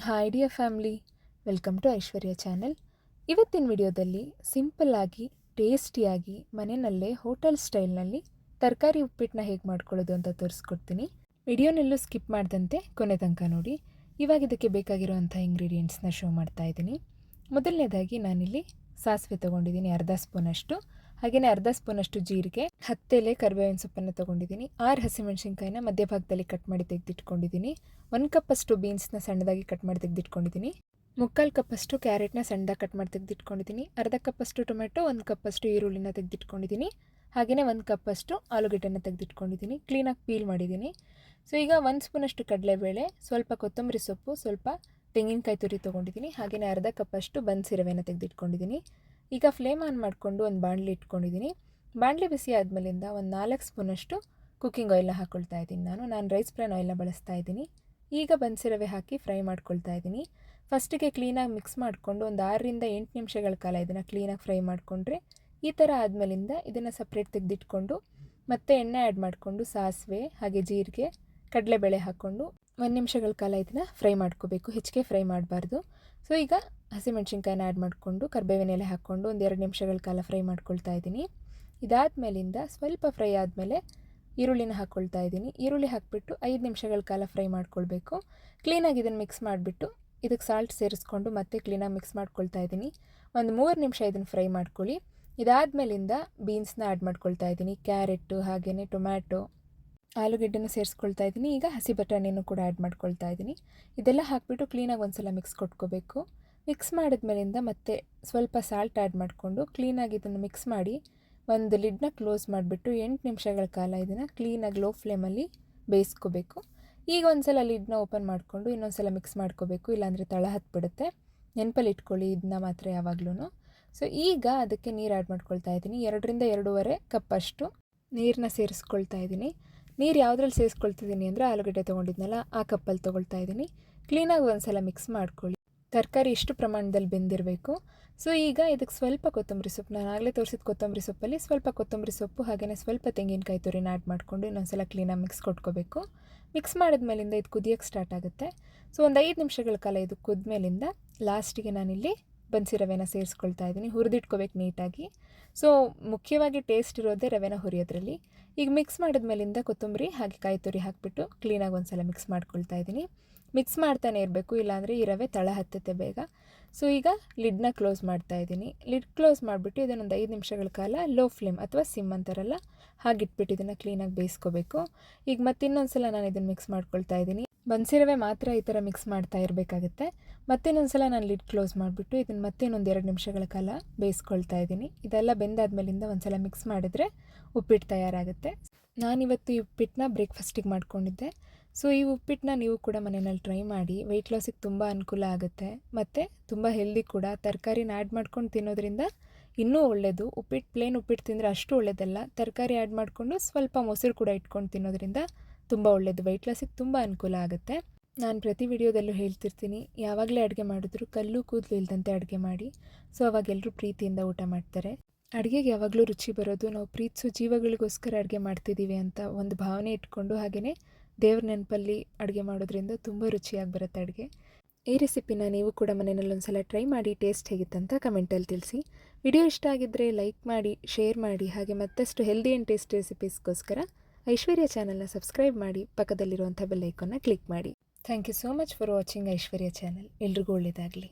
Hi dear family, welcome to Aishwarya channel. ಇವತ್ತಿನ ವಿಡಿಯೋದಲ್ಲಿ ಸಿಂಪಲ್ಲಾಗಿ ಟೇಸ್ಟಿಯಾಗಿ ಮನೆಯಲ್ಲೇ ಹೋಟೆಲ್ ಸ್ಟೈಲ್ನಲ್ಲಿ ತರಕಾರಿ ಉಪ್ಪಿಟ್ಟನ್ನ ಹೇಗೆ ಮಾಡ್ಕೊಳ್ಳೋದು ಅಂತ ತೋರಿಸ್ಕೊಡ್ತೀನಿ. ವಿಡಿಯೋನೆಲ್ಲೂ ಸ್ಕಿಪ್ ಮಾಡ್ದಂತೆ ಕೊನೆ ತನಕ ನೋಡಿ. ಇವಾಗ ಇದಕ್ಕೆ ಬೇಕಾಗಿರುವಂಥ ಇಂಗ್ರೀಡಿಯೆಂಟ್ಸ್ನ ಶೋ ಮಾಡ್ತಾ ಇದ್ದೀನಿ. ಮೊದಲನೇದಾಗಿ ನಾನಿಲ್ಲಿ ಸಾಸಿವೆ ತೊಗೊಂಡಿದ್ದೀನಿ ಅರ್ಧ ಸ್ಪೂನಷ್ಟು, ಹಾಗೆಯೇ ಅರ್ಧ ಸ್ಪೂನಷ್ಟು ಜೀರಿಗೆ, 10 ಎಲೆ ಕರಿಬೇವಿನ ಸೊಪ್ಪನ್ನು ತೊಗೊಂಡಿದ್ದೀನಿ, 6 ಹಸಿಮೆಣಸಿನ್ಕಾಯಿನ ಮಧ್ಯಭಾಗದಲ್ಲಿ ಕಟ್ ಮಾಡಿ ತೆಗೆದಿಟ್ಕೊಂಡಿದ್ದೀನಿ, 1 ಕಪ್ಪಷ್ಟು ಬೀನ್ಸ್ನ ಸಣ್ಣದಾಗಿ ಕಟ್ ಮಾಡಿ ತೆಗೆದಿಟ್ಕೊಂಡಿದ್ದೀನಿ, 3/4 ಕಪ್ಪಷ್ಟು ಕ್ಯಾರೆಟ್ನ ಸಣ್ಣದಾಗಿ ಕಟ್ ಮಾಡಿ ತೆಗೆದಿಟ್ಕೊಂಡಿದ್ದೀನಿ, ಅರ್ಧ ಕಪ್ಪಷ್ಟು ಟೊಮೆಟೊ, 1 ಕಪ್ಪಷ್ಟು ಈರುಳ್ಳಿನ ತೆಗೆದಿಟ್ಕೊಂಡಿದ್ದೀನಿ, ಹಾಗೆಯೇ 1 ಕಪ್ಪಷ್ಟು ಆಲೂಗೆಡ್ಡೆನ ತೆಗೆದಿಟ್ಕೊಂಡಿದ್ದೀನಿ, ಕ್ಲೀನಾಗಿ ಪೀಲ್ ಮಾಡಿದ್ದೀನಿ. ಸೊ ಈಗ 1 ಸ್ಪೂನಷ್ಟು ಕಡಲೆಬೇಳೆ, ಸ್ವಲ್ಪ ಕೊತ್ತಂಬರಿ ಸೊಪ್ಪು, ಸ್ವಲ್ಪ ತೆಂಗಿನಕಾಯಿ ತುರಿ ತೊಗೊಂಡಿದ್ದೀನಿ, ಹಾಗೆಯೇ ಅರ್ಧ ಕಪ್ಪಷ್ಟು ಬನ್ಸಿರವೆನ ತೆಗೆದಿಟ್ಕೊಂಡಿದ್ದೀನಿ. ಈಗ ಫ್ಲೇಮ್ ಆನ್ ಮಾಡಿಕೊಂಡು ಒಂದು ಬಾಣಲಿ ಇಟ್ಕೊಂಡಿದ್ದೀನಿ. ಬಾಣಲಿ ಬಿಸಿ ಆದಮೇಲಿಂದ ಒಂದು 4 ಸ್ಪೂನಷ್ಟು ಕುಕ್ಕಿಂಗ್ ಆಯಿಲ್ನ ಹಾಕ್ಕೊಳ್ತಾ ಇದ್ದೀನಿ. ನಾನು ರೈಸ್ ಬ್ರಾನ್ ಆಯಿಲ್ನ ಬಳಸ್ತಾ ಇದ್ದೀನಿ. ಈಗ ಬನ್ಸಿರವೆ ಹಾಕಿ ಫ್ರೈ ಮಾಡ್ಕೊಳ್ತಾ ಇದ್ದೀನಿ. ಫಸ್ಟಿಗೆ ಕ್ಲೀನಾಗಿ ಮಿಕ್ಸ್ ಮಾಡಿಕೊಂಡು ಒಂದು 6ರಿಂದ 8 ನಿಮಿಷಗಳ ಕಾಲ ಇದನ್ನು ಕ್ಲೀನಾಗಿ ಫ್ರೈ ಮಾಡಿಕೊಂಡ್ರೆ ಈ ಥರ ಆದಮೇಲಿಂದ ಇದನ್ನು ಸಪ್ರೇಟ್ ತೆಗೆದಿಟ್ಕೊಂಡು ಮತ್ತೆ ಎಣ್ಣೆ ಆ್ಯಡ್ ಮಾಡಿಕೊಂಡು ಸಾಸಿವೆ ಹಾಗೆ ಜೀರಿಗೆ ಕಡಲೆಬೇಳೆ ಹಾಕ್ಕೊಂಡು 1 ನಿಮಿಷಗಳ ಕಾಲ ಇದನ್ನು ಫ್ರೈ ಮಾಡ್ಕೋಬೇಕು, ಹೆಚ್ಚಿಗೆ ಫ್ರೈ ಮಾಡಬಾರ್ದು. ಸೊ ಈಗ ಹಸಿಮೆಣ್ಸಿನ್ಕಾಯಿನ ಆ್ಯಡ್ ಮಾಡಿಕೊಂಡು ಕರಿಬೇವಿನ ಎಲೆ ಹಾಕ್ಕೊಂಡು ಒಂದು 2 ನಿಮಿಷಗಳ ಕಾಲ ಫ್ರೈ ಮಾಡ್ಕೊಳ್ತಾ ಇದ್ದೀನಿ. ಇದಾದಮೇಲಿಂದ ಸ್ವಲ್ಪ ಫ್ರೈ ಆದಮೇಲೆ ಈರುಳ್ಳಿನ ಹಾಕ್ಕೊಳ್ತಾ ಇದ್ದೀನಿ. ಈರುಳ್ಳಿ ಹಾಕಿಬಿಟ್ಟು 5 ನಿಮಿಷಗಳ ಕಾಲ ಫ್ರೈ ಮಾಡ್ಕೊಳ್ಬೇಕು. ಕ್ಲೀನಾಗಿ ಇದನ್ನು ಮಿಕ್ಸ್ ಮಾಡಿಬಿಟ್ಟು ಇದಕ್ಕೆ ಸಾಲ್ಟ್ ಸೇರಿಸ್ಕೊಂಡು ಮತ್ತೆ ಕ್ಲೀನಾಗಿ ಮಿಕ್ಸ್ ಮಾಡ್ಕೊಳ್ತಾ ಇದ್ದೀನಿ. ಒಂದು 3 ನಿಮಿಷ ಇದನ್ನು ಫ್ರೈ ಮಾಡ್ಕೊಳ್ಳಿ. ಇದಾದಮೇಲಿಂದ ಬೀನ್ಸ್ನ ಆ್ಯಡ್ ಮಾಡ್ಕೊಳ್ತಾ ಇದ್ದೀನಿ, ಕ್ಯಾರೆಟು ಹಾಗೆಯೇ ಟೊಮ್ಯಾಟೊ, ಆಲೂಗೆಡ್ಡೆನೂ ಸೇರಿಸ್ಕೊಳ್ತಾ ಇದ್ದೀನಿ. ಈಗ ಹಸಿ ಬಟಾಣಿಯನ್ನು ಕೂಡ ಆ್ಯಡ್ ಮಾಡ್ಕೊಳ್ತಾ ಇದ್ದೀನಿ. ಇದೆಲ್ಲ ಹಾಕಿಬಿಟ್ಟು ಕ್ಲೀನಾಗಿ ಒಂದು ಸಲ ಮಿಕ್ಸ್ ಕೊಟ್ಕೋಬೇಕು. ಮಿಕ್ಸ್ ಮಾಡಿದ್ಮೇಲಿಂದ ಮತ್ತೆ ಸ್ವಲ್ಪ ಸಾಲ್ಟ್ ಆ್ಯಡ್ ಮಾಡಿಕೊಂಡು ಕ್ಲೀನಾಗಿ ಇದನ್ನು ಮಿಕ್ಸ್ ಮಾಡಿ ಒಂದು ಲಿಡ್ನ ಕ್ಲೋಸ್ ಮಾಡಿಬಿಟ್ಟು 8 ನಿಮಿಷಗಳ ಕಾಲ ಇದನ್ನು ಕ್ಲೀನಾಗಿ ಲೋ ಫ್ಲೇಮಲ್ಲಿ ಬೇಯಿಸ್ಕೋಬೇಕು. ಈಗ ಒಂದು ಸಲ ಲಿಡ್ನ ಓಪನ್ ಮಾಡಿಕೊಂಡು ಇನ್ನೊಂದು ಸಲ ಮಿಕ್ಸ್ ಮಾಡ್ಕೋಬೇಕು, ಇಲ್ಲಾಂದರೆ ತಳ ಹತ್ಬಿಡುತ್ತೆ. ನೆನಪಲ್ಲಿ ಇಟ್ಕೊಳ್ಳಿ ಇದನ್ನ ಮಾತ್ರ ಯಾವಾಗಲೂ. ಸೊ ಈಗ ಅದಕ್ಕೆ ನೀರು ಆ್ಯಡ್ ಮಾಡ್ಕೊಳ್ತಾ ಇದ್ದೀನಿ. 2ರಿಂದ 2.5 ಕಪ್ಪಷ್ಟು ನೀರನ್ನ ಸೇರಿಸ್ಕೊಳ್ತಾ ಇದ್ದೀನಿ. ನೀರು ಯಾವುದ್ರಲ್ಲಿ ಸೇರಿಸ್ಕೊಳ್ತಿದ್ದೀನಿ ಅಂದರೆ ಆಲೂಗಡ್ಡೆ ತೊಗೊಂಡಿದ್ನಲ್ಲ ಆ ಕಪ್ಪಲ್ಲಿ ತೊಗೊಳ್ತಾ ಇದ್ದೀನಿ. ಕ್ಲೀನಾಗಿ ಒಂದು ಸಲ ಮಿಕ್ಸ್ ಮಾಡ್ಕೊಳ್ಳಿ. ತರಕಾರಿ ಇಷ್ಟು ಪ್ರಮಾಣದಲ್ಲಿ ಬೆಂದಿರಬೇಕು. ಸೊ ಈಗ ಇದಕ್ಕೆ ಸ್ವಲ್ಪ ಕೊತ್ತಂಬರಿ ಸೊಪ್ಪು, ನಾನು ಆಗಲೇ ತೋರಿಸಿದ ಕೊತ್ತಂಬರಿ ಸೊಪ್ಪಲ್ಲಿ ಸ್ವಲ್ಪ ಕೊತ್ತಂಬರಿ ಸೊಪ್ಪು ಹಾಗೆಯೇ ಸ್ವಲ್ಪ ತೆಂಗಿನಕಾಯಿ ತುರಿನ ಆ್ಯಡ್ ಮಾಡಿಕೊಂಡು ಇನ್ನೊಂದು ಸಲ ಕ್ಲೀನಾಗಿ ಮಿಕ್ಸ್ ಕೊಟ್ಕೋಬೇಕು. ಮಿಕ್ಸ್ ಮಾಡಿದ್ಮೇಲಿಂದ ಇದು ಕುದಿಯೋಕ್ಕೆ ಸ್ಟಾರ್ಟ್ ಆಗುತ್ತೆ. ಸೊ ಒಂದು 5 ನಿಮಿಷಗಳ ಕಾಲ ಇದು ಕುದ್ಮೇಲಿಂದ ಲಾಸ್ಟಿಗೆ ನಾನಿಲ್ಲಿ ಬನ್ಸಿರವೆನ ಸೇರಿಸ್ಕೊಳ್ತಾ ಇದ್ದೀನಿ. ಹುರಿದಿಟ್ಕೋಬೇಕು ನೀಟಾಗಿ. ಸೊ ಮುಖ್ಯವಾಗಿ ಟೇಸ್ಟ್ ಇರೋದೇ ರವೆನ ಹುರಿಯೋದ್ರಲ್ಲಿ. ಈಗ ಮಿಕ್ಸ್ ಮಾಡಿದ್ಮೇಲಿಂದ ಕೊತ್ತಂಬರಿ ಹಾಗೆ ಕಾಯಿ ತುರಿ ಹಾಕಿಬಿಟ್ಟು ಕ್ಲೀನಾಗಿ ಒಂದು ಸಲ ಮಿಕ್ಸ್ ಮಾಡ್ಕೊಳ್ತಾ ಇದ್ದೀನಿ. ಮಿಕ್ಸ್ ಮಾಡ್ತಾನೆ ಇರಬೇಕು, ಇಲ್ಲಾಂದರೆ ಈ ರವೆ ತಳ ಹತ್ತುತ್ತೆ ಬೇಗ. ಸೊ ಈಗ ಲಿಡ್ನ ಕ್ಲೋಸ್ ಮಾಡ್ತಾ ಇದ್ದೀನಿ. ಲಿಡ್ ಕ್ಲೋಸ್ ಮಾಡಿಬಿಟ್ಟು ಇದನ್ನೊಂದು 5 ನಿಮಿಷಗಳ ಕಾಲ ಲೋ ಫ್ಲೇಮ್ ಅಥವಾ ಸಿಮ್ ಅಂತಾರಲ್ಲ ಹಾಗಿಟ್ಬಿಟ್ಟು ಇದನ್ನು ಕ್ಲೀನಾಗಿ ಬೇಯಿಸ್ಕೋಬೇಕು. ಈಗ ಮತ್ತಿನ್ನೊಂದು ಸಲ ನಾನು ಇದನ್ನು ಮಿಕ್ಸ್ ಮಾಡ್ಕೊಳ್ತಾ ಇದ್ದೀನಿ. ಬನ್ಸಿರವೆ ಮಾತ್ರ ಈ ಥರ ಮಿಕ್ಸ್ ಮಾಡ್ತಾ ಇರಬೇಕಾಗುತ್ತೆ. ಮತ್ತಿನ್ನೊಂದು ಸಲ ನಾನು ಲಿಡ್ ಕ್ಲೋಸ್ ಮಾಡಿಬಿಟ್ಟು ಇದನ್ನು ಮತ್ತೆ ಇನ್ನೊಂದು 2 ನಿಮಿಷಗಳ ಕಾಲ ಬೇಯಿಸ್ಕೊಳ್ತಾ ಇದ್ದೀನಿ. ಇದೆಲ್ಲ ಬೆಂದಾದ್ಮೇಲಿಂದ ಒಂದು ಸಲ ಮಿಕ್ಸ್ ಮಾಡಿದ್ರೆ ಉಪ್ಪಿಟ್ಟು ತಯಾರಾಗುತ್ತೆ. ನಾನಿವತ್ತು ಈ ಉಪ್ಪಿಟ್ಟನ್ನ ಬ್ರೇಕ್ಫಾಸ್ಟಿಗೆ ಮಾಡ್ಕೊಂಡಿದ್ದೆ. ಸೊ ಈ ಉಪ್ಪಿಟ್ಟನ್ನ ನೀವು ಕೂಡ ಮನೆಯಲ್ಲಿ ಟ್ರೈ ಮಾಡಿ. ವೆಯ್ಟ್ ಲಾಸಿಗೆ ತುಂಬ ಅನುಕೂಲ ಆಗುತ್ತೆ ಮತ್ತು ತುಂಬ ಹೆಲ್ದಿ ಕೂಡ. ತರಕಾರಿನ ಆ್ಯಡ್ ಮಾಡ್ಕೊಂಡು ತಿನ್ನೋದ್ರಿಂದ ಇನ್ನೂ ಒಳ್ಳೆಯದು. ಪ್ಲೇನ್ ಉಪ್ಪಿಟ್ಟು ತಿಂದರೆ ಅಷ್ಟು ಒಳ್ಳೆಯದಲ್ಲ. ತರಕಾರಿ ಆ್ಯಡ್ ಮಾಡಿಕೊಂಡು ಸ್ವಲ್ಪ ಮೊಸರು ಕೂಡ ಇಟ್ಕೊಂಡು ತಿನ್ನೋದ್ರಿಂದ ತುಂಬ ಒಳ್ಳೆಯದು. ವೆಯ್ಟ್ ಲಾಸಿಗೆ ತುಂಬ ಅನುಕೂಲ ಆಗುತ್ತೆ. ನಾನು ಪ್ರತಿ ವಿಡಿಯೋದಲ್ಲೂ ಹೇಳ್ತಿರ್ತೀನಿ, ಯಾವಾಗಲೇ ಅಡುಗೆ ಮಾಡಿದ್ರು ಕಲ್ಲು ಕೂದಲು ಇಲ್ಲದಂತೆ ಅಡುಗೆ ಮಾಡಿ. ಸೊ ಅವಾಗ ಎಲ್ಲರೂ ಪ್ರೀತಿಯಿಂದ ಊಟ ಮಾಡ್ತಾರೆ. ಅಡುಗೆಗೆ ಯಾವಾಗಲೂ ರುಚಿ ಬರೋದು ನಾವು ಪ್ರೀತಿಸೋ ಜೀವಗಳಿಗೋಸ್ಕರ ಅಡುಗೆ ಮಾಡ್ತಿದ್ದೀವಿ ಅಂತ ಒಂದು ಭಾವನೆ ಇಟ್ಕೊಂಡು ಹಾಗೆಯೇ ದೇವ್ರ ನೆನಪಲ್ಲಿ ಅಡುಗೆ ಮಾಡೋದ್ರಿಂದ ತುಂಬ ರುಚಿಯಾಗಿ ಬರುತ್ತೆ ಅಡುಗೆ. ಈ ರೆಸಿಪಿನ ನೀವು ಕೂಡ ಮನೆಯಲ್ಲಿ ಒಂದು ಸಲ ಟ್ರೈ ಮಾಡಿ ಟೇಸ್ಟ್ ಹೇಗಿತ್ತಂತ ಕಮೆಂಟಲ್ಲಿ ತಿಳಿಸಿ. ವಿಡಿಯೋ ಇಷ್ಟ ಆಗಿದ್ದರೆ ಲೈಕ್ ಮಾಡಿ, ಶೇರ್ ಮಾಡಿ, ಹಾಗೆ ಮತ್ತಷ್ಟು ಹೆಲ್ದಿ ಆ್ಯಂಡ್ ಟೇಸ್ಟ್ ರೆಸಿಪೀಸ್ಗೋಸ್ಕರ ಐಶ್ವರ್ಯ ಚಾನಲ್ನ ಸಬ್ಸ್ಕ್ರೈಬ್ ಮಾಡಿ, ಪಕ್ಕದಲ್ಲಿರುವಂಥ ಬೆಲ್ ಐಕಾನ್ನ ಕ್ಲಿಕ್ ಮಾಡಿ. Thank you so much for watching Aishwarya channel. ಎಲ್ರಿಗೂ ಒಳ್ಳೆಯದಾಗಲಿ.